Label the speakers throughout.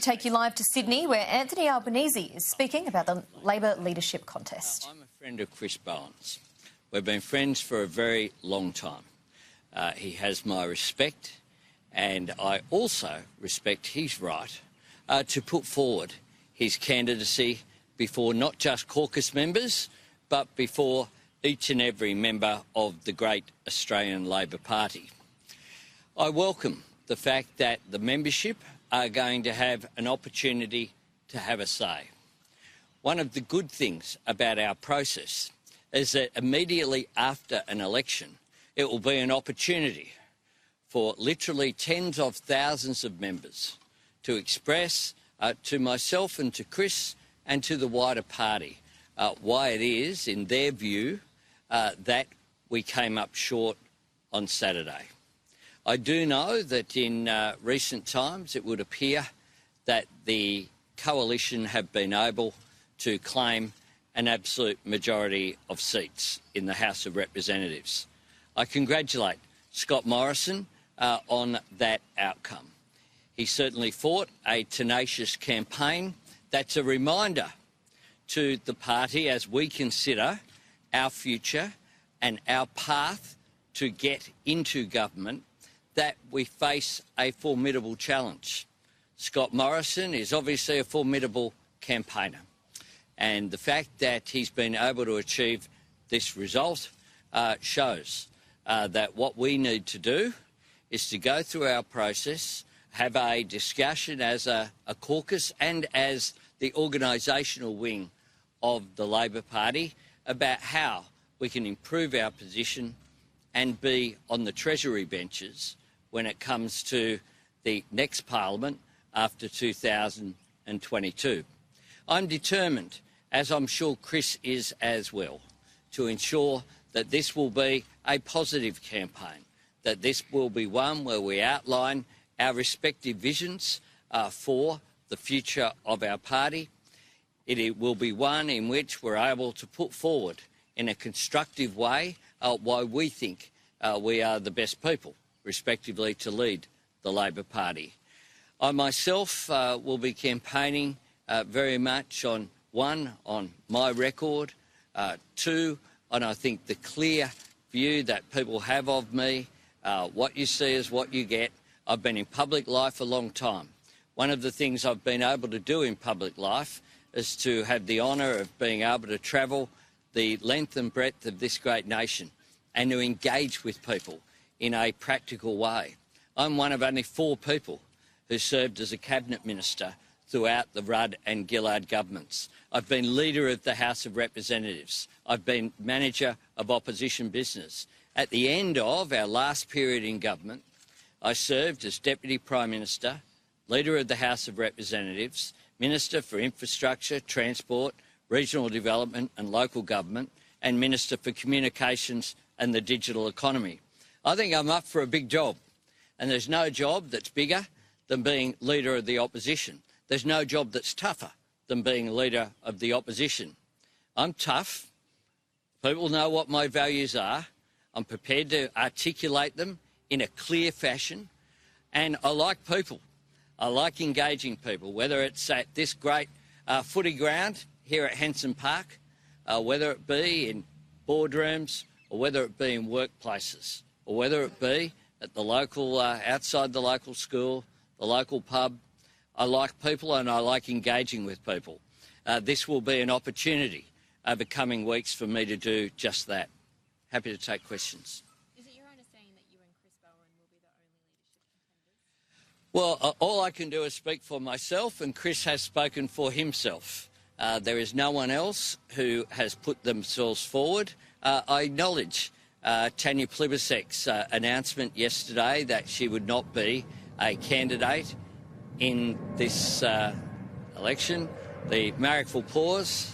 Speaker 1: take you live to Sydney, where Anthony Albanese is speaking about the Labor leadership contest.
Speaker 2: I'm a friend of Chris Bowen's. We've been friends for a very long time. He has my respect, and I also respect his right to put forward his candidacy before not just caucus members, but before each and every member of the great Australian Labor Party. I welcome the fact that the membership are going to have an opportunity to have a say. One of the good things about our process is that immediately after an election, it will be an opportunity for literally tens of thousands of members to express to myself and to Chris and to the wider party why it is, in their view, that we came up short on Saturday. I do know that in recent times it would appear that the coalition have been able to claim an absolute majority of seats in the House of Representatives. I congratulate Scott Morrison on that outcome. He certainly fought a tenacious campaign. That's a reminder to the party as we consider our future and our path to get into government, that we face a formidable challenge. Scott Morrison is obviously a formidable campaigner, and the fact that he's been able to achieve this result shows that what we need to do is to go through our process, have a discussion as a caucus and as the organisational wing of the Labor Party about how we can improve our position and be on the Treasury benches when it comes to the next Parliament after 2022. I'm determined, as I'm sure Chris is as well, to ensure that this will be a positive campaign, that this will be one where we outline our respective visions for the future of our party. It will be one in which we're able to put forward in a constructive way why we think we are the best people, respectively, to lead the Labor Party. I myself will be campaigning very much on, one, on my record, two, on I think the clear view that people have of me. What you see is what you get. I've been in public life a long time. One of the things I've been able to do in public life is to have the honour of being able to travel the length and breadth of this great nation and to engage with people in a practical way. I'm one of only 4 people who served as a cabinet minister throughout the Rudd and Gillard governments. I've been leader of the House of Representatives. I've been manager of opposition business. At the end of our last period in government, I served as Deputy Prime Minister, Leader of the House of Representatives, Minister for Infrastructure, Transport, Regional Development and Local Government, and Minister for Communications and the Digital Economy. I think I'm up for a big job, and there's no job that's bigger than being Leader of the Opposition. There's no job that's tougher than being Leader of the Opposition. I'm tough. People know what my values are. I'm prepared to articulate them in a clear fashion, and I like people. I like engaging people, whether it's at this great footy ground here at Henson Park, whether it be in boardrooms, or whether it be in workplaces, or whether it be at the local, outside the local school, the local pub. I like people and I like engaging with people. This will be an opportunity over coming weeks for me to do just that. Happy to take questions.
Speaker 3: Is it your understanding that you and Chris Bowen will be the only leadership contenders?
Speaker 2: Well, all I can do is speak for myself, and Chris has spoken for himself. There is no one else who has put themselves forward. I acknowledge Tanya Plibersek's announcement yesterday that she would not be a candidate in this election. The Marrick will pause.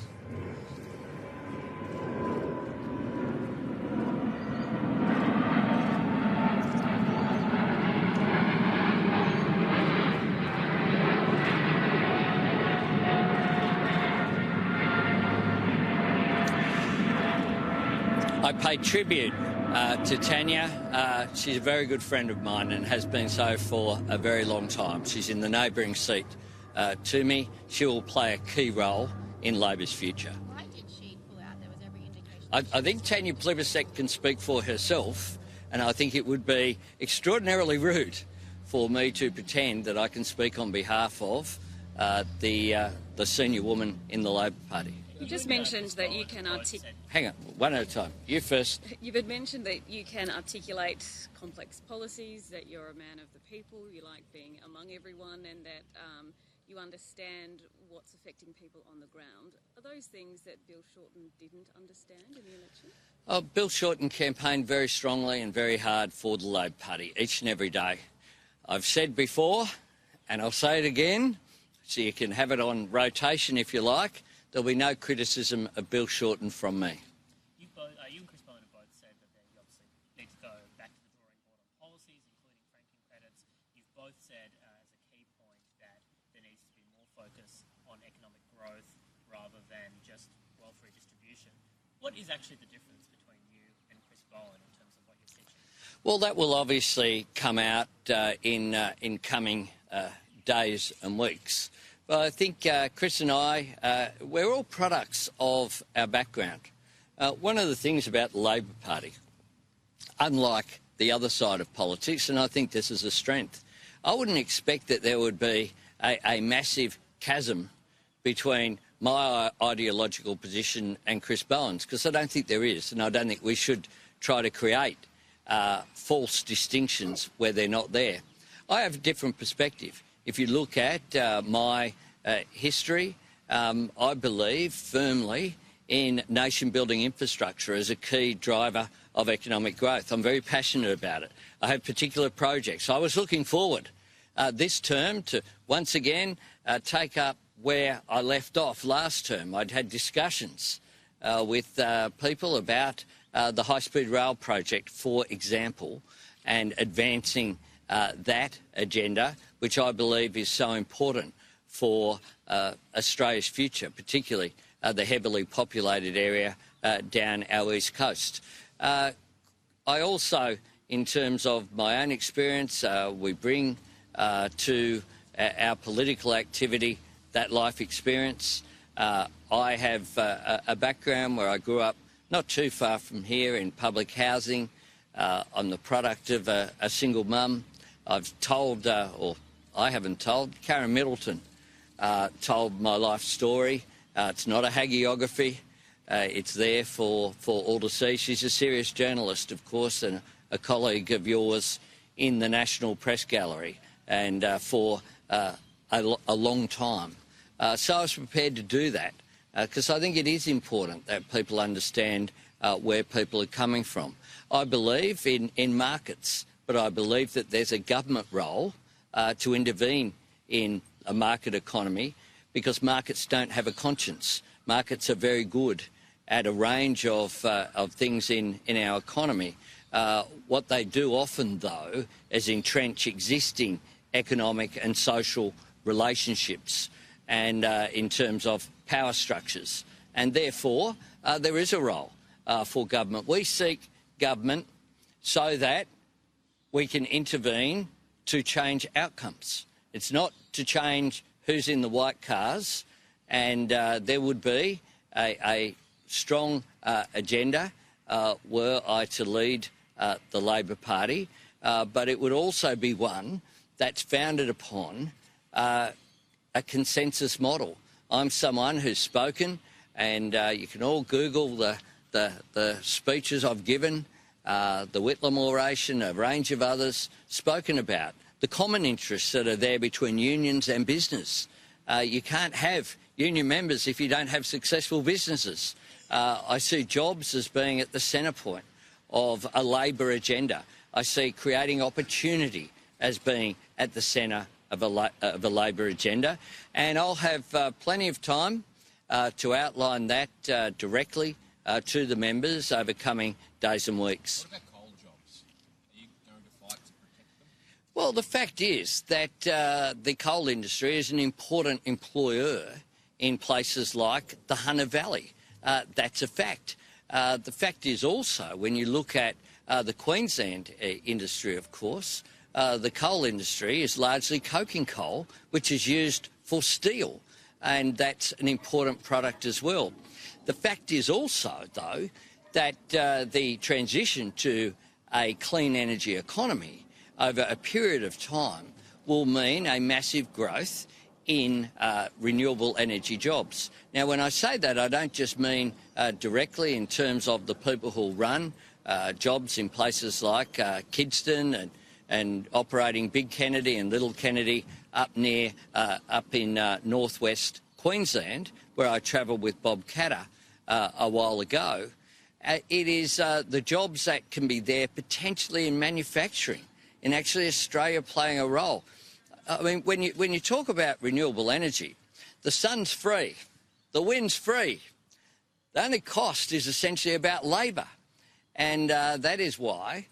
Speaker 2: I pay tribute to Tanya. She's a very good friend of mine and has been so for a very long time. She's in the neighbouring seat to me, she will play a key role in Labor's future.
Speaker 3: Why did she pull out? There was every indication.
Speaker 2: I think Tanya Plibersek can speak for herself, and I think it would be extraordinarily rude for me to pretend that I can speak on behalf of the senior woman in the Labor Party.
Speaker 4: You just mentioned that you can
Speaker 2: Hang on, one at a time. You first.
Speaker 4: You've had mentioned that you can articulate complex policies, that you're a man of the people, you like being among everyone, and that you understand what's affecting people on the ground. Are those things that Bill Shorten didn't understand in the election?
Speaker 2: Bill Shorten campaigned very strongly and very hard for the Labor Party each and every day. I've said before, and I'll say it again, so you can have it on rotation if you like, there'll be no criticism of Bill Shorten from me.
Speaker 5: You and Chris Bowen have both said that you obviously need to go back to the drawing board on policies, including franking credits. You've both said as a key point that there needs to be more focus on economic growth rather than just wealth redistribution. What is actually the difference between you and Chris Bowen in terms of what you're pitching?
Speaker 2: Well, that will obviously come out in coming days and weeks. But I think Chris and I, we're all products of our background. One of the things about the Labor Party, unlike the other side of politics, and I think this is a strength, I wouldn't expect that there would be a massive chasm between my ideological position and Chris Bowen's, because I don't think there is, and I don't think we should try to create false distinctions where they're not there. I have a different perspective. If you look at my history, I believe firmly in nation-building infrastructure as a key driver of economic growth. I'm very passionate about it. I have particular projects. I was looking forward this term to once again take up where I left off last term. I'd had discussions with people about the high-speed rail project, for example, and advancing that agenda, which I believe is so important for Australia's future, particularly the heavily populated area down our east coast. I also, in terms of my own experience, we bring to our political activity that life experience. I have a background where I grew up not too far from here in public housing. I'm the product of a single mum. I've told, or I haven't told, Karen Middleton told my life story. It's not a hagiography. It's there for all to see. She's a serious journalist, of course, and a colleague of yours in the National Press Gallery, and for a long time. So I was prepared to do that because I think it is important that people understand where people are coming from. I believe in markets, but I believe that there's a government role to intervene in a market economy because markets don't have a conscience. Markets are very good at a range of things in our economy. What they do often, though, is entrench existing economic and social relationships and in terms of power structures. And therefore, there is a role for government. We seek government so that we can intervene to change outcomes. It's not to change who's in the white cars, and there would be a strong agenda were I to lead the Labor Party, but it would also be one that's founded upon a consensus model. I'm someone who's spoken, and you can all Google the speeches I've given, the Whitlam oration, a range of others, spoken about the common interests that are there between unions and business. You can't have union members if you don't have successful businesses. I see jobs as being at the centre point of a Labor agenda. I see creating opportunity as being at the centre of a Labor agenda. And I'll have plenty of time to outline that directly to the members over coming days and weeks.
Speaker 6: What about coal jobs? Are you going to fight to protect them?
Speaker 2: Well, the fact is that the coal industry is an important employer in places like the Hunter Valley. That's a fact. The fact is also, when you look at the Queensland industry, of course, the coal industry is largely coking coal, which is used for steel, and that's an important product as well. The fact is also, though, that the transition to a clean energy economy over a period of time will mean a massive growth in renewable energy jobs. Now, when I say that, I don't just mean directly in terms of the people who run jobs in places like Kidston and operating Big Kennedy and Little Kennedy up in northwest Queensland, where I travelled with Bob Catter a while ago. It is the jobs that can be there potentially in manufacturing, in actually Australia playing a role. I mean, when you talk about renewable energy, the sun's free, the wind's free. The only cost is essentially about labour, and that is why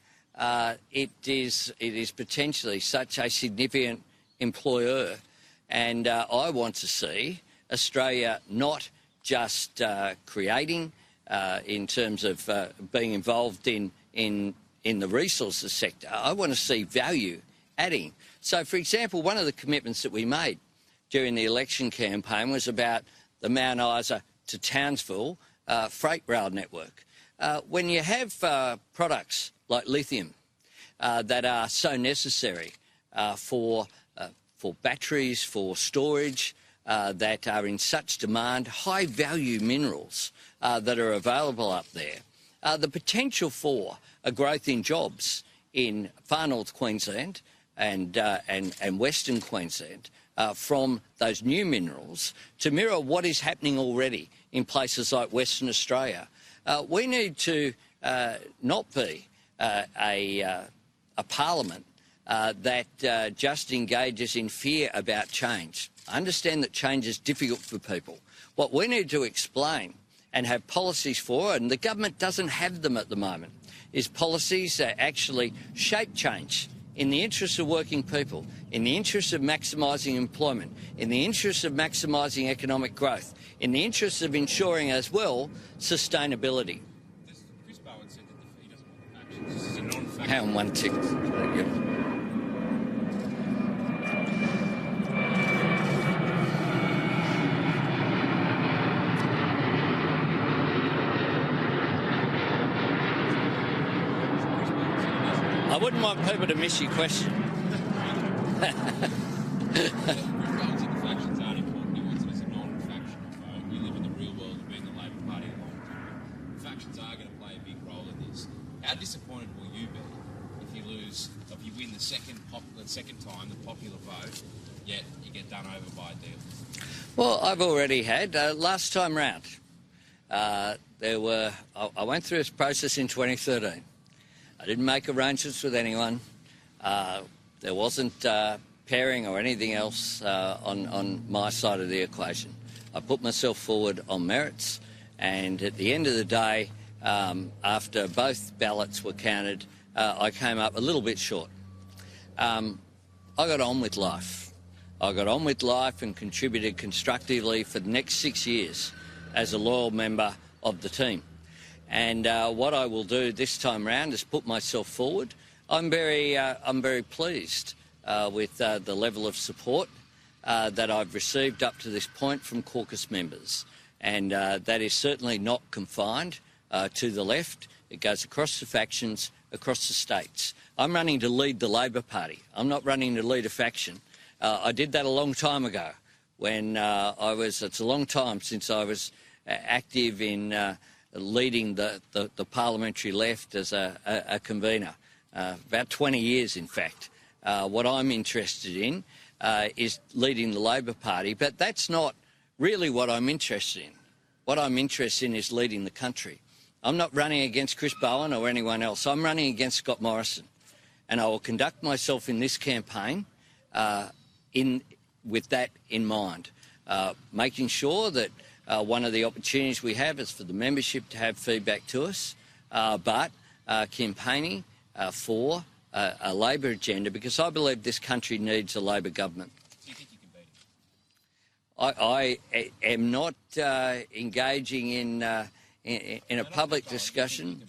Speaker 2: it is potentially such a significant employer. And I want to see Australia not just creating, in terms of being involved in the resources sector. I want to see value adding. So, for example, one of the commitments that we made during the election campaign was about the Mount Isa to Townsville freight rail network. When you have products like lithium that are so necessary for batteries, for storage, that are in such demand, high-value minerals that are available up there, the potential for a growth in jobs in far north Queensland and Western Queensland from those new minerals to mirror what is happening already in places like Western Australia. We need to not be a parliament that just engages in fear about change. I understand that change is difficult for people. What we need to explain and have policies for, and the government doesn't have them at the moment, is policies that actually shape change in the interests of working people, in the interests of maximising employment, in the interests of maximising economic growth, in the interests of ensuring as well sustainability.
Speaker 6: Chris Bowen said that he doesn't want factions. This is a non-faction.
Speaker 2: Hang on one tick. Yep. I wouldn't want people to miss your question.
Speaker 6: Chris Bowen said the factions aren't important. He wants it as a non-factional vote. We live in the real world of being the Labor Party long term. The factions are going to play a big role in this. How disappointed will you be if you win the second time the popular vote, yet you get done over by a deal?
Speaker 2: Well, I've already had. Last time round, I went through this process in 2013. I didn't make arrangements with anyone. There wasn't pairing or anything else on my side of the equation. I put myself forward on merits, and at the end of the day, after both ballots were counted, I came up a little bit short. I got on with life. I got on with life and contributed constructively for the next 6 years as a loyal member of the team. And what I will do this time round is put myself forward. I'm very pleased with the level of support that I've received up to this point from caucus members, and that is certainly not confined to the left. It goes across the factions, across the states. I'm running to lead the Labor Party. I'm not running to lead a faction. I did that a long time ago when it's a long time since I was active in leading the parliamentary left as a convener, about 20 years in fact. What I'm interested in is leading the Labor Party, but that's not really what I'm interested in. What I'm interested in is leading the country. I'm not running against Chris Bowen or anyone else. I'm running against Scott Morrison, and I will conduct myself in this campaign with that in mind, making sure that one of the opportunities we have is for the membership to have feedback to us, but campaigning for a Labor agenda, because I believe this country needs a Labor government.
Speaker 6: Do you think you can beat him?
Speaker 2: I am not engaging in a public discussion.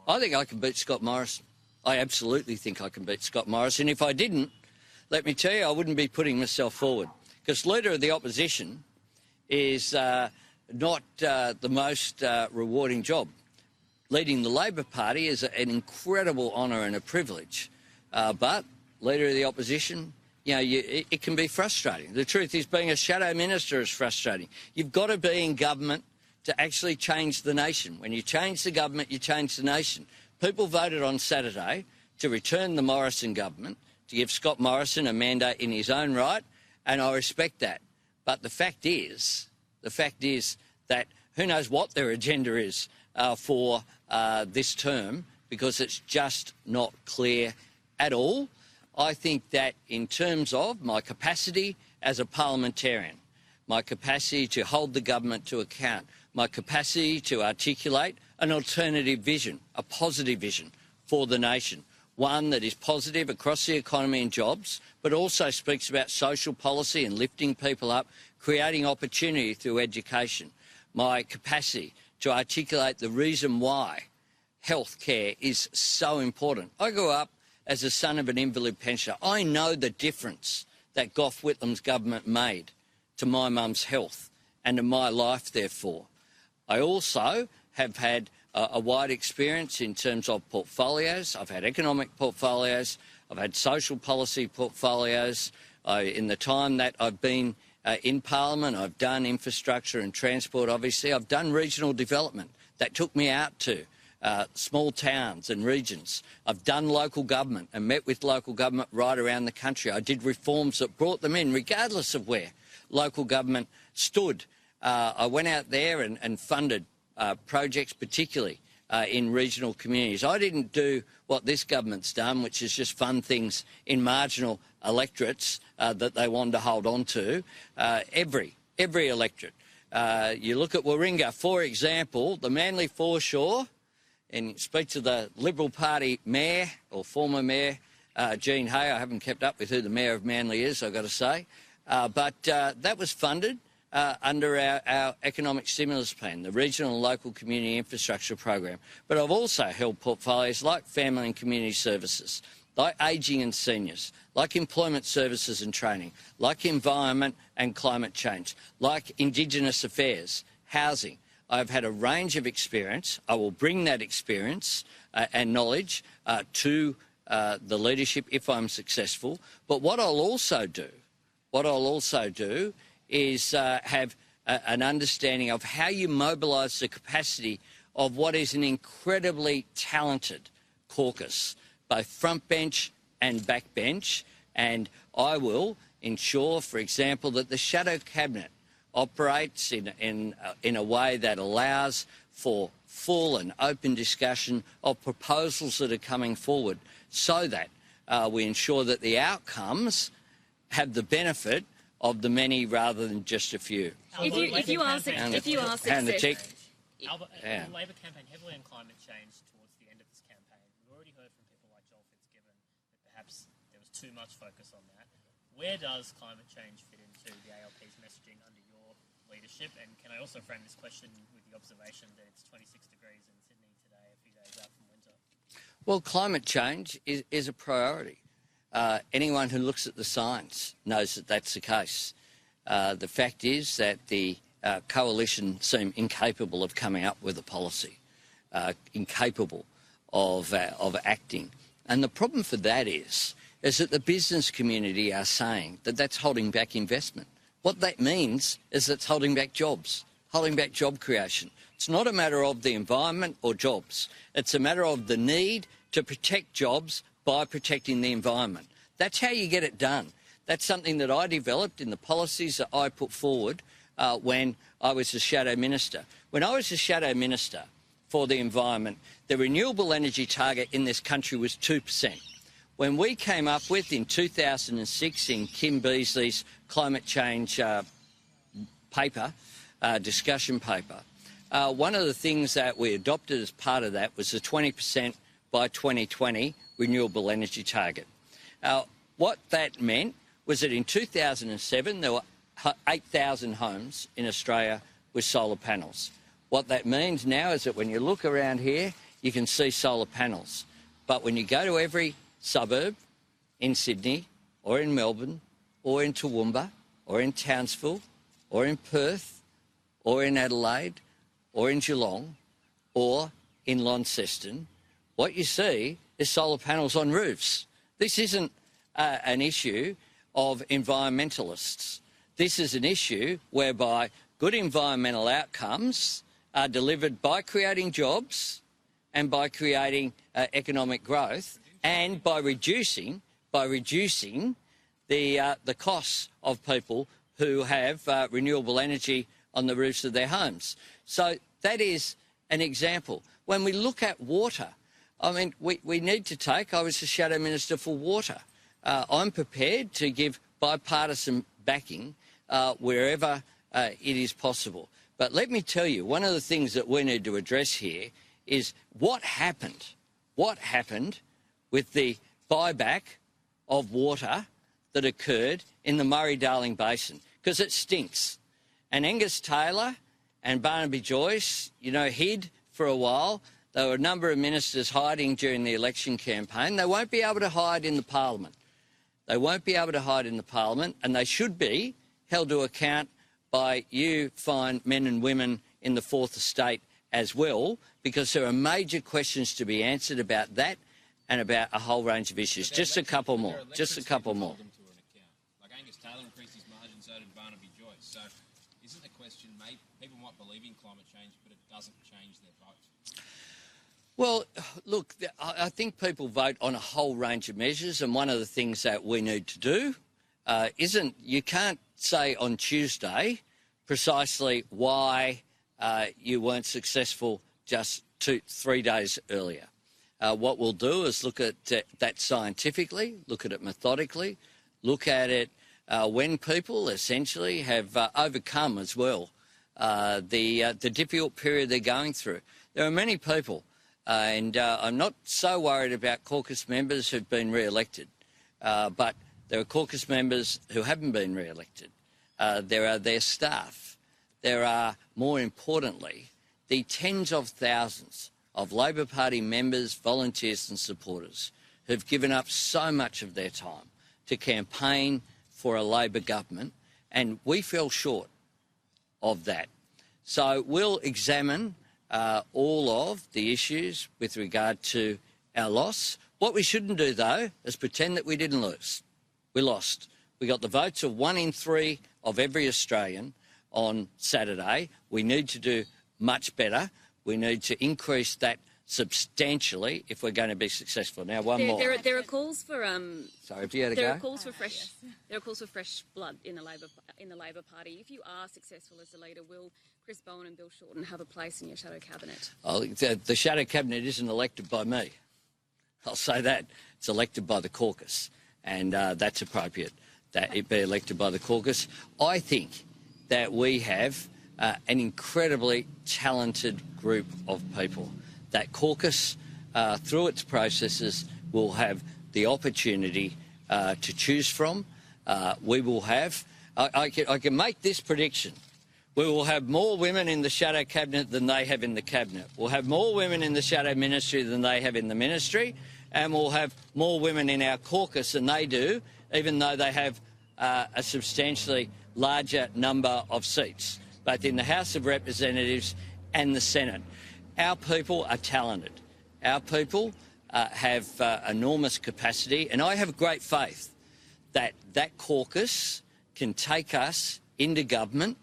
Speaker 2: I think I can beat Scott Morrison. I absolutely think I can beat Scott Morrison. If I didn't, let me tell you, I wouldn't be putting myself forward, because Leader of the Opposition is not the most rewarding job. Leading the Labor Party is an incredible honour and a privilege, but Leader of the Opposition, you know, it can be frustrating. The truth is, being a shadow minister is frustrating. You've got to be in government to actually change the nation. When you change the government, you change the nation. People voted on Saturday to return the Morrison government, to give Scott Morrison a mandate in his own right, and I respect that. But the fact is that who knows what their agenda is for this term, because it's just not clear at all. I think that in terms of my capacity as a parliamentarian, my capacity to hold the government to account, my capacity to articulate an alternative vision, a positive vision for the nation, one that is positive across the economy and jobs, but also speaks about social policy and lifting people up, creating opportunity through education, my capacity to articulate the reason why healthcare is so important. I grew up as a son of an invalid pensioner. I know the difference that Gough Whitlam's government made to my mum's health and to my life, therefore. I also have had a wide experience in terms of portfolios. I've had economic portfolios. I've had social policy portfolios. In the time that I've been in Parliament, I've done infrastructure and transport, obviously. I've done regional development. That took me out to small towns and regions. I've done local government and met with local government right around the country. I did reforms that brought them in, regardless of where local government stood. I went out there and funded projects, particularly in regional communities. I didn't do what this government's done, which is just fund things in marginal electorates that they wanted to hold on to. Every electorate. You look at Warringah, for example, the Manly foreshore, and speak to the Liberal Party mayor or former mayor, Jean Hay. I haven't kept up with who the mayor of Manly is, I've got to say. But that was funded under our economic stimulus plan, the regional and local community infrastructure program. But I've also held portfolios like family and community services, like ageing and seniors, like employment services and training, like environment and climate change, like Indigenous affairs, housing. I've had a range of experience. I will bring that experience and knowledge to the leadership if I'm successful. But what I'll also do is have an understanding of how you mobilise the capacity of what is an incredibly talented caucus, both front bench and back bench, and I will ensure, for example, that the shadow cabinet operates in a way that allows for full and open discussion of proposals that are coming forward, so that we ensure that the outcomes have the benefit of the many rather than just a few.
Speaker 4: If you are successful,
Speaker 5: the Labor campaign heavily on climate change towards the end of this campaign. We've already heard from people like Joel Fitzgibbon that perhaps there was too much focus on that. Where does climate change fit into the ALP's messaging under your leadership? And can I also frame this question with the observation that it's 26 degrees in Sydney today, a few days out from winter?
Speaker 2: Well, climate change is a priority. Anyone who looks at the science knows that that's the case. The fact is that the coalition seem incapable of coming up with a policy, incapable of acting. And the problem for that is that the business community are saying that that's holding back investment. What that means is it's holding back jobs, holding back job creation. It's not a matter of the environment or jobs. It's a matter of the need to protect jobs by protecting the environment. That's how you get it done. That's something that I developed in the policies that I put forward when I was the shadow minister. When I was the shadow minister for the environment, the renewable energy target in this country was 2%. When we came up with, in 2006, in Kim Beazley's climate change paper, discussion paper, one of the things that we adopted as part of that was the 20% by 2020 renewable energy target. What that meant was that in 2007 there were 8,000 homes in Australia with solar panels. What that means now is that when you look around here, you can see solar panels. But when you go to every suburb in Sydney or in Melbourne or in Toowoomba or in Townsville or in Perth or in Adelaide or in Geelong or in Launceston, what you see is solar panels on roofs. This isn't an issue of environmentalists. This is an issue whereby good environmental outcomes are delivered by creating jobs and by creating economic growth and by reducing the costs of people who have renewable energy on the roofs of their homes. So that is an example. When we look at water, I mean, we need to take, I was the Shadow Minister for Water. I'm prepared to give bipartisan backing wherever it is possible. But let me tell you, one of the things that we need to address here is what happened with the buyback of water that occurred in the Murray-Darling Basin, because it stinks. And Angus Taylor and Barnaby Joyce, you know, hid for a while. There were a number of ministers hiding during the election campaign. They won't be able to hide in the parliament. They won't be able to hide in the parliament, and they should be held to account by you fine men and women in the Fourth Estate as well, because there are major questions to be answered about that and about a whole range of issues. Just a couple more. Just a couple more.
Speaker 6: Like Angus Taylor increased his margin, so did Barnaby Joyce. So isn't the question, mate, people might believe in climate change, but it doesn't change their vote?
Speaker 2: Well, look, I think people vote on a whole range of measures, and one of the things that we need to do you can't say on Tuesday precisely why you weren't successful just 3 days earlier. What we'll do is look at that scientifically, look at it methodically, look at it when people essentially have overcome as well the difficult period they're going through. There are many people, and I'm not so worried about caucus members who've been re-elected, but there are caucus members who haven't been re-elected. There are their staff. There are, more importantly, the tens of thousands of Labor Party members, volunteers and supporters who've given up so much of their time to campaign for a Labor government, and we fell short of that. So we'll examine all of the issues with regard to our loss. What we shouldn't do, though, is pretend that we didn't lose. We lost. We got the votes of 1 in 3 of every Australian on Saturday. We need to do much better. We need to increase that substantially if we're going to be successful. Now, one more.
Speaker 4: There are calls for
Speaker 2: Sorry, have you had a go?
Speaker 4: there are calls for fresh. There are calls for fresh blood in the Labor Party. If you are successful as a leader, will Chris Bowen and Bill Shorten have a place in your shadow cabinet?
Speaker 2: Oh, the shadow cabinet isn't elected by me. I'll say that. It's elected by the caucus, and that's appropriate that it be elected by the caucus. I think that we have an incredibly talented group of people. That caucus, through its processes, will have the opportunity to choose from. We will have, I can make this prediction, we will have more women in the shadow cabinet than they have in the cabinet. We'll have more women in the shadow ministry than they have in the ministry, and we'll have more women in our caucus than they do, even though they have a substantially larger number of seats, both in the House of Representatives and the Senate. Our people are talented. Our people have enormous capacity, and I have great faith that that caucus can take us into government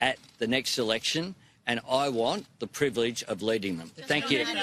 Speaker 2: at the next election, and I want the privilege of leading them. Thank you.